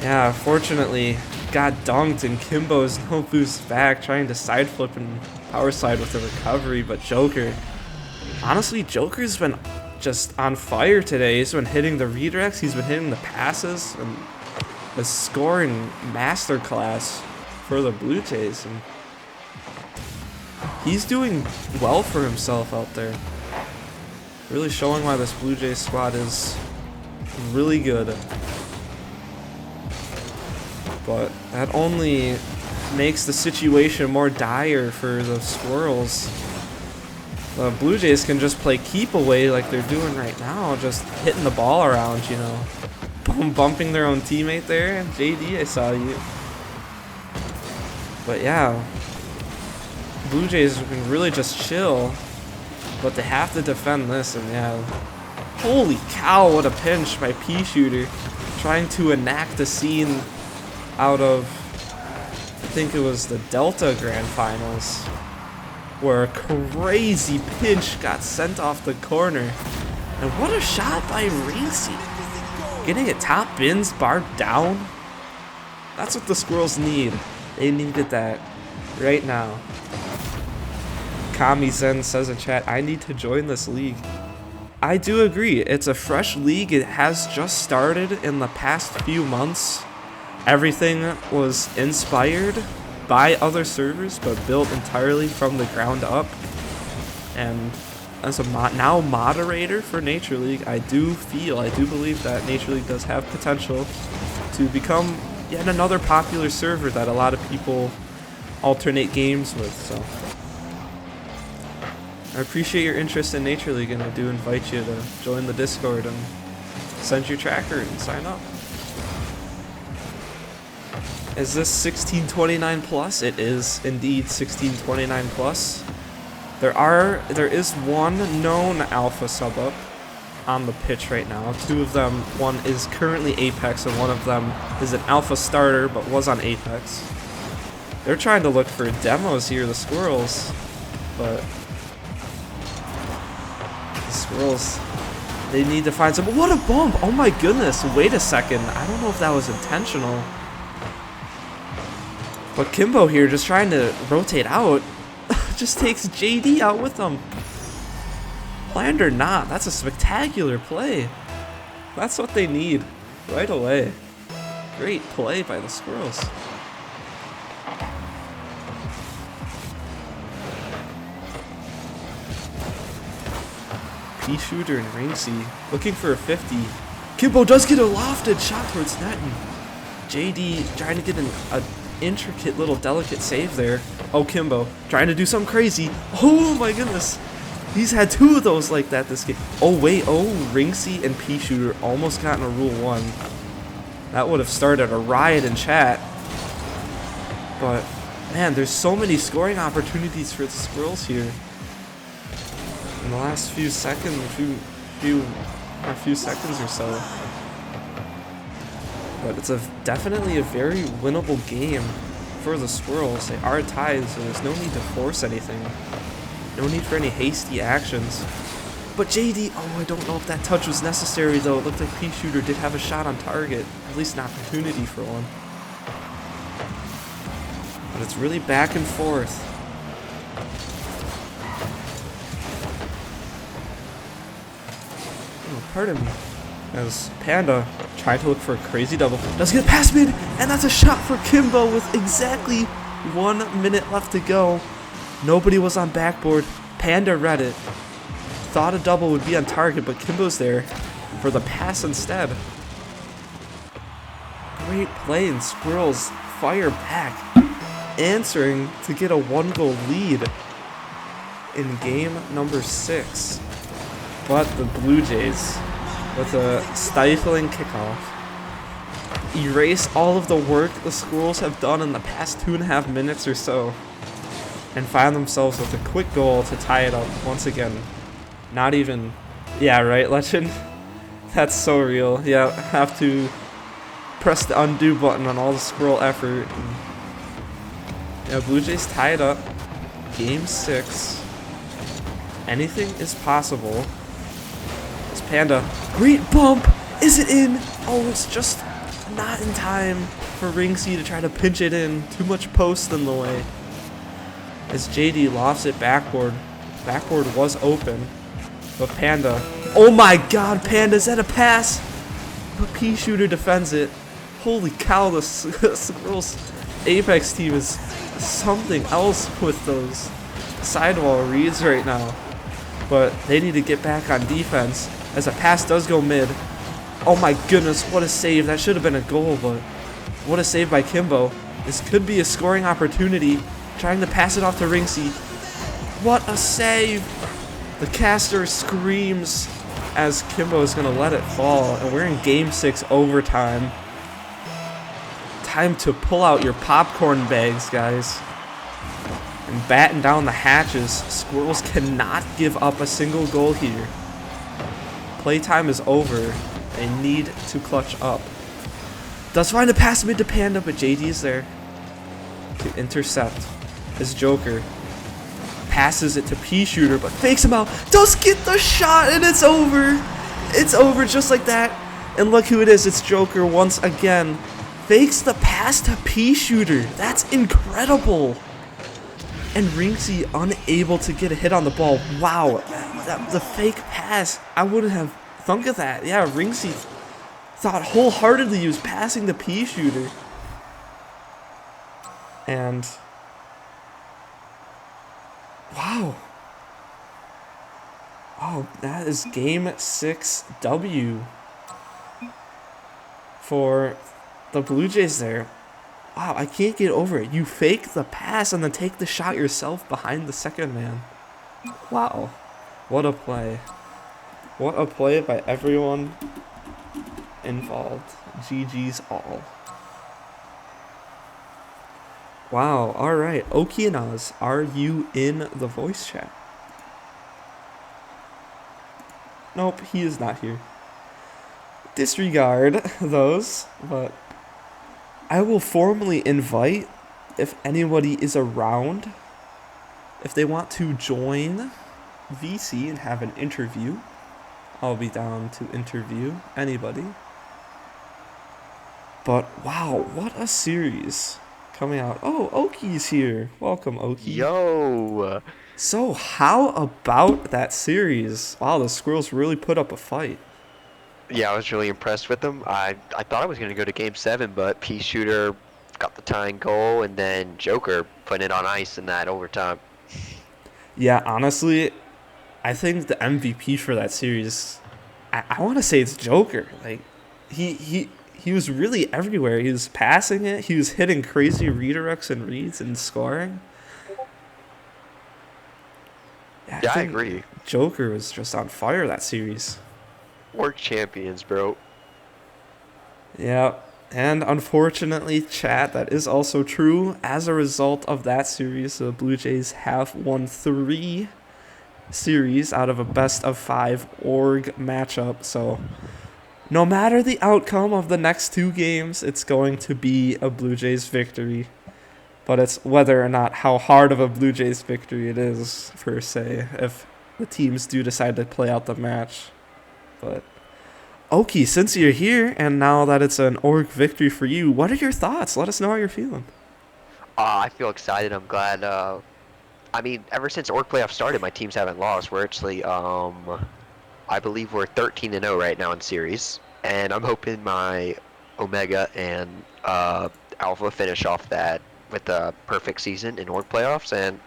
A: Yeah, fortunately, got dunked and Kimbo's no boost back, trying to side flip and power slide with the recovery, but Joker. Honestly, Joker's been just on fire today. He's been hitting the redirects, he's been hitting the passes, and a scoring masterclass for the Blue Jays. And he's doing well for himself out there. Really showing why this Blue Jays squad is really good. But that only makes the situation more dire for the Squirrels. The Blue Jays can just play keep away like they're doing right now, just hitting the ball around, you know. Bumping their own teammate there. JD, I saw you. But yeah, Blue Jays can really just chill, but they have to defend this, and yeah. Holy cow, what a pinch by Pea Shooter. Trying to enact a scene out of, I think it was the Delta Grand Finals, where a crazy pinch got sent off the corner. And what a shot by Rinksy. Getting it top bins, bar down. That's what the Squirrels need. They needed that right now. Kami Zen says in chat, I need to join this league. I do agree. It's a fresh league. It has just started in the past few months. Everything was inspired by other servers, but built entirely from the ground up. And as a now moderator for Nature League, I do believe that Nature League does have potential to become yet another popular server that a lot of people alternate games with. So I appreciate your interest in Nature League, and I do invite you to join the Discord and send your tracker and sign up. Is this 1629 plus? It is indeed 1629 plus. There is one known alpha sub up on the pitch right now. Two of them, one is currently Apex and one of them is an alpha starter but was on Apex. They're trying to look for demos here, the Squirrels, but the Squirrels, they need to find some. What a bump! Oh my goodness, wait a second. I don't know if that was intentional. But Kimbo here, just trying to rotate out, just takes JD out with him. Planned or not, that's a spectacular play. That's what they need right away. Great play by the Squirrels. P-Shooter and Rinksy looking for a 50. Kimbo does get a lofted shot towards net. And JD trying to get an intricate little delicate save there. Oh, Kimbo trying to do something crazy. Oh my goodness. He's had two of those like that this game. Oh wait, oh, Rinksy and P-Shooter almost got in a Rule 1. That would have started a riot in chat. But man, there's so many scoring opportunities for the Squirrels here. In the last few seconds, a few seconds or so. But it's definitely a very winnable game for the Squirrels. They are tied, so there's no need to force anything. No need for any hasty actions. But JD, oh, I don't know if that touch was necessary though. It looked like P-Shooter did have a shot on target. At least an opportunity for one. But it's really back and forth. Oh, pardon me. As Panda trying to look for a crazy double. Does get past mid, and that's a shot for Kimbo with exactly 1 minute left to go. Nobody was on backboard. Panda read it. Thought a double would be on target, but Kimbo's there for the pass instead. Great play, and Squirrels fire back, answering to get a 1-goal lead in game number 6. But the Blue Jays, with a stifling kickoff, erase all of the work the Squirrels have done in the past 2.5 minutes or so, and find themselves with a quick goal to tie it up once again. Not even, yeah, right, Legend? That's so real. Yeah, have to press the undo button on all the Squirrel effort. And, yeah, Blue Jays tie it up. Game 6. Anything is possible. It's Panda. Great bump! Is it in? Oh, it's just not in time for Rinksy to try to pinch it in. Too much post in the way. As JD lofts it backboard. Backboard was open. But Panda. Oh my god, Panda, is that a pass? But P-Shooter defends it. Holy cow, the Squirrels Apex team is something else with those sidewall reads right now. But they need to get back on defense as a pass does go mid. Oh my goodness, what a save. That should have been a goal, but what a save by Kimbo. This could be a scoring opportunity. Trying to pass it off to Rinksy. What a save! The caster screams as Kimbo is going to let it fall. And we're in game 6 overtime. Time to pull out your popcorn bags, guys. And batten down the hatches. Squirrels cannot give up a single goal here. Playtime is over. They need to clutch up. Does find a pass mid to Panda, but JD is there to intercept. His Joker passes it to P-Shooter, but fakes him out. Does get the shot, and it's over. It's over just like that. And look who it is. It's Joker once again. Fakes the pass to P-Shooter. That's incredible. And Rinksy unable to get a hit on the ball. Wow. The fake pass. I wouldn't have thunk of that. Yeah, Rinksy thought wholeheartedly he was passing the P-Shooter. And wow. Oh, that is game 6 W for the Blue Jays there. Wow, I can't get over it. You fake the pass and then take the shot yourself behind the second man. Wow. What a play. What a play by everyone involved. GG's all. Wow, alright. Okianaz, are you in the voice chat? Nope, he is not here. Disregard those, but I will formally invite if anybody is around, if they want to join VC and have an interview. I'll be down to interview anybody. But wow, what a series coming out. Oh, Oki's here. Welcome, Oki.
B: Yo!
A: So how about that series? Wow, the Squirrels really put up a fight.
B: Yeah, I was really impressed with them. I thought I was going to go to Game 7, but Pea Shooter got the tying goal, and then Joker put it on ice in that overtime.
A: Yeah, honestly, I think the MVP for that series, I want to say it's Joker. Like, he was really everywhere. He was passing it. He was hitting crazy redirects and reads and scoring.
B: Yeah, I agree.
A: Joker was just on fire that series.
B: World champions, bro.
A: Yeah, and unfortunately, chat, that is also true. As a result of that series, the Blue Jays have won 3 series out of a best-of-5 org matchup. So no matter the outcome of the next 2 games, it's going to be a Blue Jays victory. But it's whether or not how hard of a Blue Jays victory it is, per se, if the teams do decide to play out the match. But Oki, since you're here, and now that it's an org victory for you, what are your thoughts? Let us know how you're feeling.
B: I feel excited. I'm glad. I mean, ever since org playoff started, my teams haven't lost. We're actually, I believe we're 13-0 right now in series, and I'm hoping my Omega and Alpha finish off that with a perfect season in org playoffs, and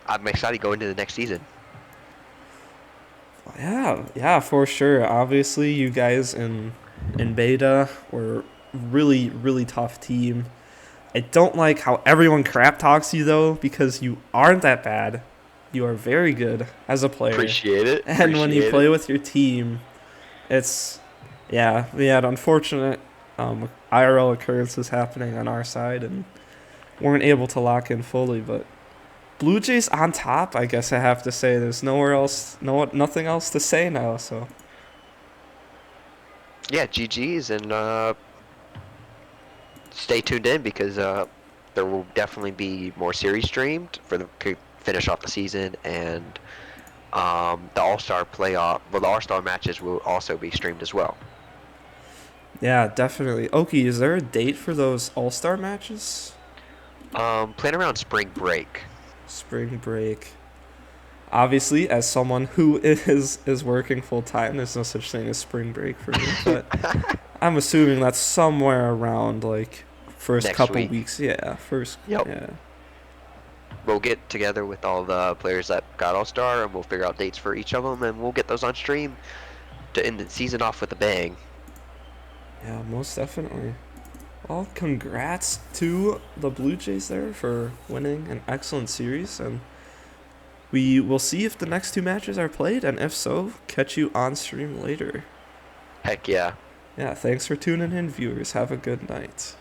B: I'm excited to go into the next season.
A: Yeah, for sure. Obviously, you guys in beta were really, really tough team. I don't like how everyone crap talks you, though, because you aren't that bad. You are very good as a player.
B: Appreciate it.
A: And when you play with your team, it's, yeah, we had unfortunate IRL occurrences happening on our side and weren't able to lock in fully, but Blue Jays on top, I guess I have to say. There's nothing else to say now, so.
B: Yeah, GG's, and stay tuned in because there will definitely be more series streamed for the finish off the season, and the All-Star playoff, well, the All-Star matches will also be streamed as well.
A: Yeah, definitely. Oki, is there a date for those All-Star matches?
B: Plan around spring break.
A: Spring break. Obviously, as someone who is working full-time, there's no such thing as spring break for me, but I'm assuming that's somewhere around, like, first
B: Next
A: couple
B: week.
A: weeks. Yeah, first.
B: Yep.
A: Yeah.
B: We'll get together with all the players that got All-Star, and we'll figure out dates for each of them, and we'll get those on stream to end the season off with a bang.
A: Yeah, most definitely. Well, congrats to the Blue Jays there for winning an excellent series, and we will see if the next 2 matches are played, and if so, catch you on stream later.
B: Heck yeah.
A: Yeah, thanks for tuning in, viewers. Have a good night.